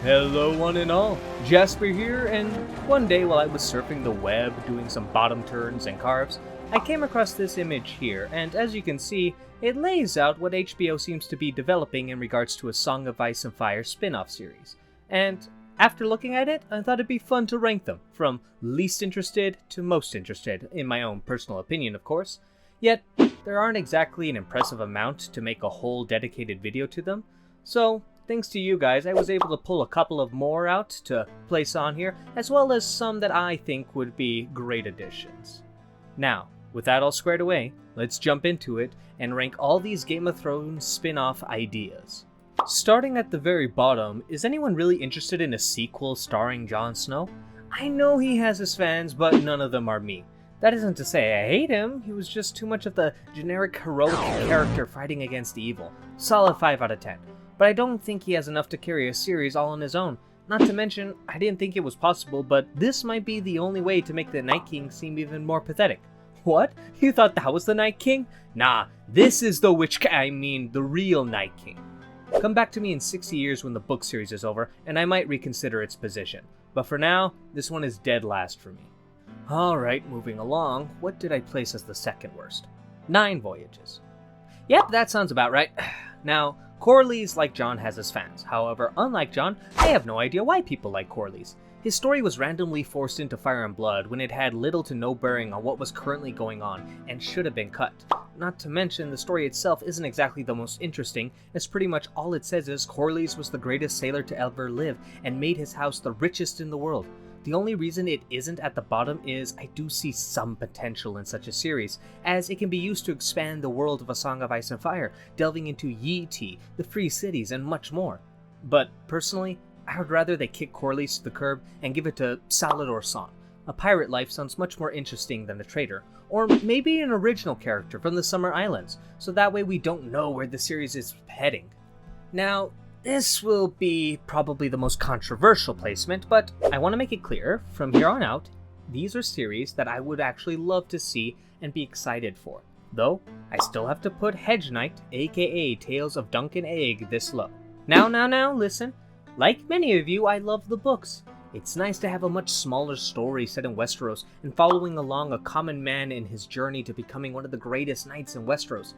Hello one and all, Jasper here, and one day while I was surfing the web doing some bottom turns and carves, I came across this image here, and as you can see, it lays out what HBO seems to be developing in regards to a Song of Ice and Fire spin-off series. And after looking at it, I thought it'd be fun to rank them, from least interested to most interested, in my own personal opinion of course. Yet, there aren't exactly an impressive amount to make a whole dedicated video to them, so thanks to you guys, I was able to pull a couple of more out to place on here, as well as some that I think would be great additions. Now, with that all squared away, let's jump into it and rank all these Game of Thrones spin-off ideas. Starting at the very bottom, is anyone really interested in a sequel starring Jon Snow? I know he has his fans, but none of them are me. That isn't to say I hate him, he was just too much of the generic heroic character fighting against evil. Solid 5 out of 10. But I don't think he has enough to carry a series all on his own. Not to mention, I didn't think it was possible, but this might be the only way to make the Night King seem even more pathetic. What? You thought that was the Night King? Nah, this is the the real Night King. Come back to me in 60 years when the book series is over, and I might reconsider its position. But for now, this one is dead last for me. Alright, moving along, what did I place as the second worst? 9 Voyages. Yep, that sounds about right. Now, Corlys, like Jon, has his fans. However, unlike Jon, I have no idea why people like Corlys. His story was randomly forced into Fire and Blood when it had little to no bearing on what was currently going on, and should have been cut. Not to mention, the story itself isn't exactly the most interesting, as pretty much all it says is Corlys was the greatest sailor to ever live, and made his house the richest in the world. The only reason it isn't at the bottom is I do see some potential in such a series, as it can be used to expand the world of A Song of Ice and Fire, delving into Yi Ti, the Free Cities, and much more. But personally, I would rather they kick Corlys to the curb and give it to Salladhor Saan. A pirate life sounds much more interesting than a traitor, or maybe an original character from the Summer Islands, so that way we don't know where the series is heading. Now, this will be probably the most controversial placement, but I want to make it clear, from here on out, these are series that I would actually love to see and be excited for. Though, I still have to put Hedge Knight, aka Tales of Dunk and Egg, this low. Now, listen. Like many of you, I love the books. It's nice to have a much smaller story set in Westeros and following along a common man in his journey to becoming one of the greatest knights in Westeros.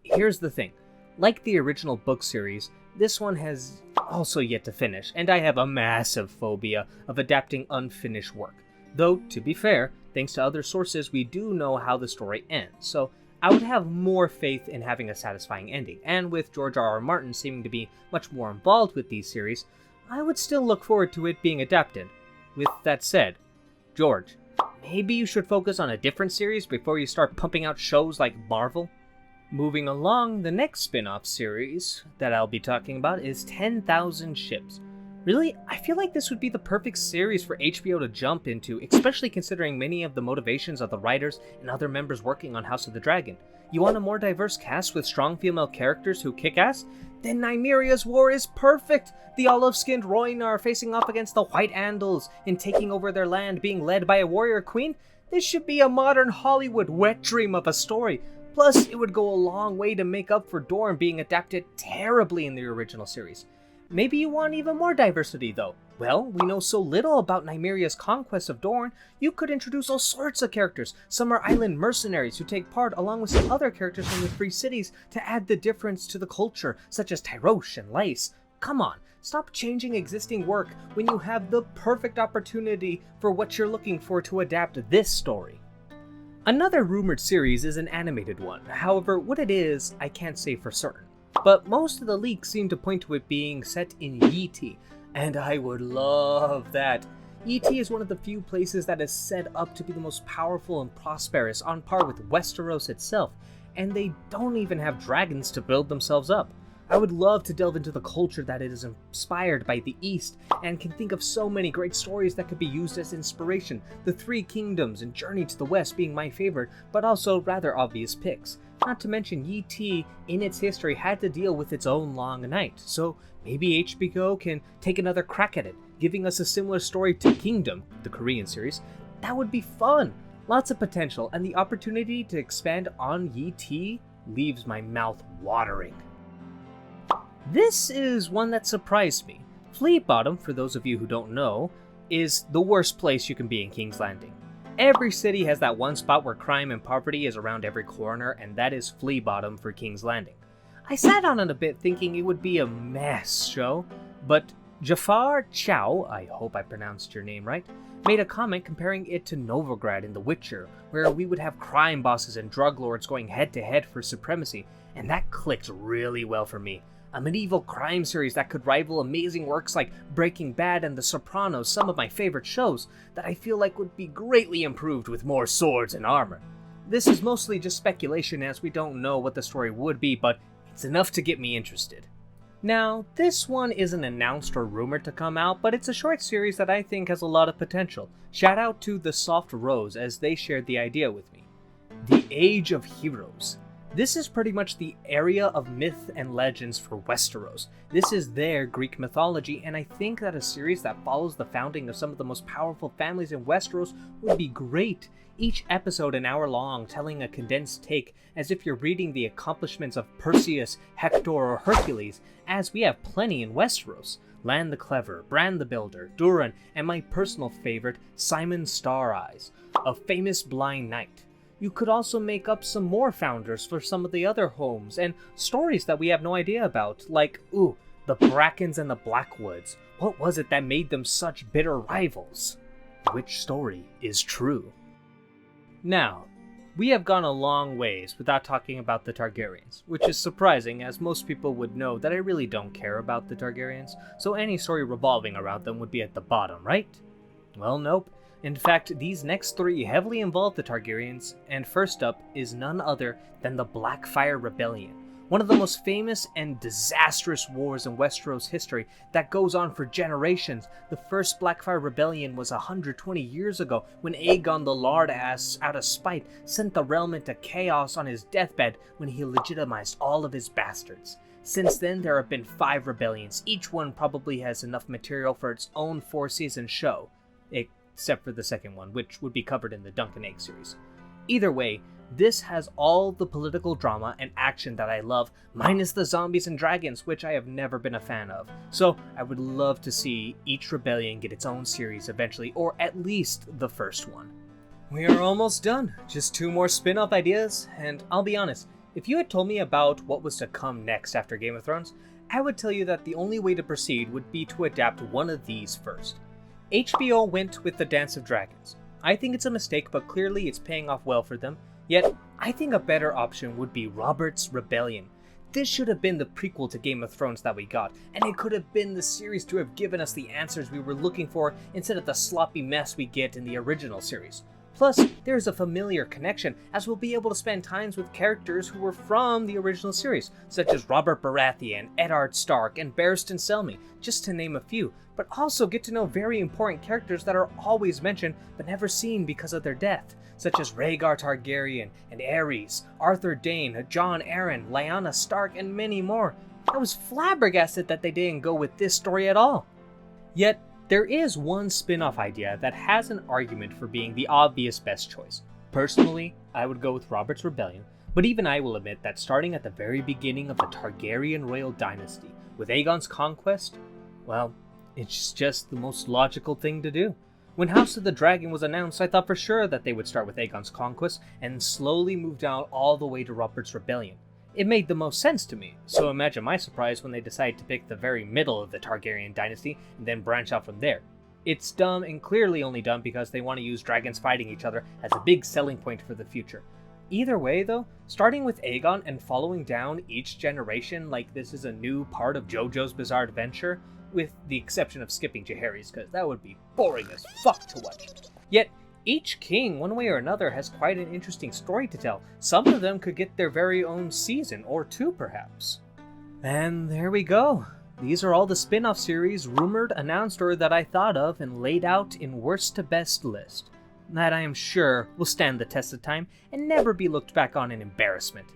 Here's the thing. Like the original book series, this one has also yet to finish, and I have a massive phobia of adapting unfinished work. Though, to be fair, thanks to other sources, we do know how the story ends, so I would have more faith in having a satisfying ending, and with George R.R. Martin seeming to be much more involved with these series, I would still look forward to it being adapted. With that said, George, maybe you should focus on a different series before you start pumping out shows like Marvel? Moving along, the next spin-off series that I'll be talking about is 10,000 Ships. Really, I feel like this would be the perfect series for HBO to jump into, especially considering many of the motivations of the writers and other members working on House of the Dragon. You want a more diverse cast with strong female characters who kick ass? Then Nymeria's war is perfect! The olive-skinned Rhoynar facing off against the White Andals and taking over their land, being led by a warrior queen? This should be a modern Hollywood wet dream of a story. Plus, it would go a long way to make up for Dorne being adapted terribly in the original series. Maybe you want even more diversity though. Well, we know so little about Nymeria's conquest of Dorne, you could introduce all sorts of characters, Summer Island mercenaries who take part along with some other characters from the Free Cities to add the difference to the culture, such as Tyrosh and Lyse. Come on, stop changing existing work when you have the perfect opportunity for what you're looking for to adapt this story. Another rumored series is an animated one, however, what it is, I can't say for certain. But most of the leaks seem to point to it being set in Yi Ti, and I would love that. Yi Ti is one of the few places that is set up to be the most powerful and prosperous, on par with Westeros itself, and they don't even have dragons to build themselves up. I would love to delve into the culture that it is inspired by the East, and can think of so many great stories that could be used as inspiration, the Three Kingdoms and Journey to the West being my favorite, but also rather obvious picks. Not to mention Yi Ti, in its history, had to deal with its own long night, so maybe HBO can take another crack at it, giving us a similar story to Kingdom, the Korean series. That would be fun! Lots of potential, and the opportunity to expand on Yi Ti leaves my mouth watering. This is one that surprised me. Flea Bottom, for those of you who don't know, is the worst place you can be in King's Landing. Every city has that one spot where crime and poverty is around every corner, and that is Flea Bottom for King's Landing. I sat on it a bit thinking it would be a mess show, but Jafar Chow, I hope I pronounced your name right, made a comment comparing it to Novigrad in The Witcher, where we would have crime bosses and drug lords going head to head for supremacy, and that clicked really well for me. A medieval crime series that could rival amazing works like Breaking Bad and The Sopranos, some of my favorite shows, that I feel like would be greatly improved with more swords and armor. This is mostly just speculation as we don't know what the story would be, but it's enough to get me interested. Now, this one isn't announced or rumored to come out, but it's a short series that I think has a lot of potential. Shout out to The Soft Rose as they shared the idea with me. The Age of Heroes. This is pretty much the area of myth and legends for Westeros. This is their Greek mythology, and I think that a series that follows the founding of some of the most powerful families in Westeros would be great. Each episode an hour long, telling a condensed take as if you're reading the accomplishments of Perseus, Hector, or Hercules, as we have plenty in Westeros. Lan the Clever, Bran the Builder, Durin, and my personal favorite, Simon Star Eyes, a famous blind knight. You could also make up some more founders for some of the other homes, and stories that we have no idea about, like, the Brackens and the Blackwoods. What was it that made them such bitter rivals? Which story is true? Now, we have gone a long ways without talking about the Targaryens, which is surprising as most people would know that I really don't care about the Targaryens, so any story revolving around them would be at the bottom, right? Well, nope. In fact, these next three heavily involve the Targaryens, and first up is none other than the Blackfyre Rebellion, one of the most famous and disastrous wars in Westeros history that goes on for generations. The first Blackfyre Rebellion was 120 years ago when Aegon the Lard-ass, out of spite, sent the realm into chaos on his deathbed when he legitimized all of his bastards. Since then, there have been 5 rebellions. Each one probably has enough material for its own 4-season show, except for the second one, which would be covered in the Dunk and Egg series. Either way, this has all the political drama and action that I love, minus the zombies and dragons, which I have never been a fan of. So I would love to see each rebellion get its own series eventually, or at least the first one. We are almost done. Just 2 more spin-off ideas, and I'll be honest, if you had told me about what was to come next after Game of Thrones, I would tell you that the only way to proceed would be to adapt one of these first. HBO went with the Dance of Dragons. I think it's a mistake, but clearly it's paying off well for them. Yet, I think a better option would be Robert's Rebellion. This should have been the prequel to Game of Thrones that we got, and it could have been the series to have given us the answers we were looking for instead of the sloppy mess we get in the original series. Plus, there's a familiar connection, as we'll be able to spend times with characters who were from the original series, such as Robert Baratheon, Eddard Stark, and Barristan Selmy, just to name a few, but also get to know very important characters that are always mentioned but never seen because of their death, such as Rhaegar Targaryen and Aerys, Arthur Dayne, Jon Arryn, Lyanna Stark, and many more. I was flabbergasted that they didn't go with this story at all. Yet, there is one spin-off idea that has an argument for being the obvious best choice. Personally, I would go with Robert's Rebellion, but even I will admit that starting at the very beginning of the Targaryen royal dynasty, with Aegon's conquest, well, it's just the most logical thing to do. When House of the Dragon was announced, I thought for sure that they would start with Aegon's conquest and slowly move down all the way to Robert's Rebellion. It made the most sense to me, so imagine my surprise when they decided to pick the very middle of the Targaryen dynasty and then branch out from there. It's dumb and clearly only dumb because they want to use dragons fighting each other as a big selling point for the future. Either way though, starting with Aegon and following down each generation like this is a new part of JoJo's Bizarre Adventure, with the exception of skipping Jaehaerys because that would be boring as fuck to watch. Yet, each king, one way or another, has quite an interesting story to tell. Some of them could get their very own season, or 2 perhaps. And there we go. These are all the spin-off series rumored, announced, or that I thought of and laid out in worst to best list. That I am sure will stand the test of time and never be looked back on in embarrassment.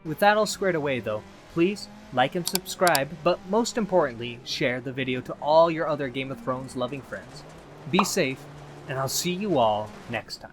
With that all squared away though, please like and subscribe, but most importantly, share the video to all your other Game of Thrones loving friends. Be safe, and I'll see you all next time.